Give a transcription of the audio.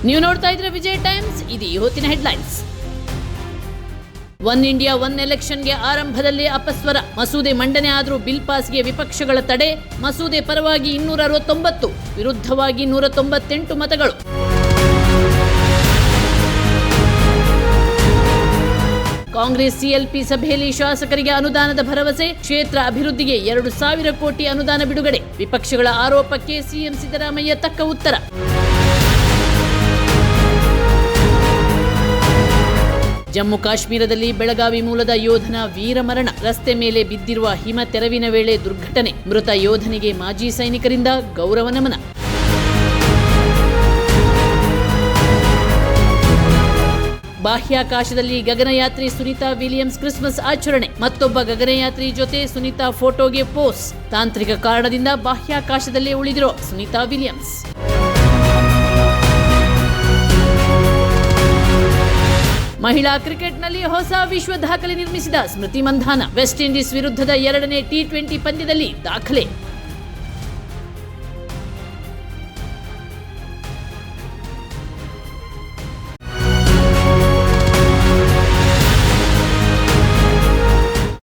ನೀವು ನೋಡ್ತಾ ಇದ್ರೆ ವಿಜಯ್ ಟೈಮ್ಸ್. ಇದು ಇವತ್ತಿನ ಹೆಡ್ಲೈನ್ಸ್. ಒನ್ ಇಂಡಿಯಾ ಒನ್ ಎಲೆಕ್ಷನ್ಗೆ ಆರಂಭದಲ್ಲಿ ಅಪಸ್ವರ. ಮಸೂದೆ ಮಂಡನೆ ಆದರೂ ಬಿಲ್ ಪಾಸ್ಗೆ ವಿಪಕ್ಷಗಳ ತಡೆ. ಮಸೂದೆ ಪರವಾಗಿ 269, ವಿರುದ್ಧವಾಗಿ 198 ಮತಗಳು. ಕಾಂಗ್ರೆಸ್ ಸಿಎಲ್ಪಿ ಸಭೆಯಲ್ಲಿ ಶಾಸಕರಿಗೆ ಅನುದಾನದ ಭರವಸೆ. ಕ್ಷೇತ್ರ ಅಭಿವೃದ್ಧಿಗೆ 2,000 ಕೋಟಿ ಅನುದಾನ ಬಿಡುಗಡೆ. ವಿಪಕ್ಷಗಳ ಆರೋಪಕ್ಕೆ ಸಿಎಂ ಸಿದ್ದರಾಮಯ್ಯ ತಕ್ಕ ಉತ್ತರ. ಜಮ್ಮು ಕಾಶ್ಮೀರದಲ್ಲಿ ಬೆಳಗಾವಿ ಮೂಲದ ಯೋಧನ ವೀರಮರಣ. ರಸ್ತೆ ಮೇಲೆ ಬಿದ್ದಿರುವ ಹಿಮ ತೆರವಿನ ವೇಳೆ ದುರ್ಘಟನೆ. ಮೃತ ಯೋಧನಿಗೆ ಮಾಜಿ ಸೈನಿಕರಿಂದ ಗೌರವ ನಮನ. ಬಾಹ್ಯಾಕಾಶದಲ್ಲಿ ಗಗನಯಾತ್ರಿ ಸುನೀತಾ ವಿಲಿಯಮ್ಸ್ ಕ್ರಿಸ್ಮಸ್ ಆಚರಣೆ. ಮತ್ತೊಬ್ಬ ಗಗನಯಾತ್ರಿ ಜೊತೆ ಸುನೀತಾ ಫೋಟೋಗೆ ಪೋಸ್. ತಾಂತ್ರಿಕ ಕಾರಣದಿಂದ ಬಾಹ್ಯಾಕಾಶದಲ್ಲೇ ಉಳಿದಿರೋ ಸುನೀತಾ ವಿಲಿಯಮ್ಸ್. ಮಹಿಳಾ ಕ್ರಿಕೆಟ್ನಲ್ಲಿ ಹೊಸ ವಿಶ್ವ ದಾಖಲೆ ನಿರ್ಮಿಸಿದ ಸ್ಮೃತಿ ಮಂಧಾನ. ವೆಸ್ಟ್ ಇಂಡೀಸ್ ವಿರುದ್ಧದ 2ನೇ T20 ಪಂದ್ಯದಲ್ಲಿ ದಾಖಲೆ.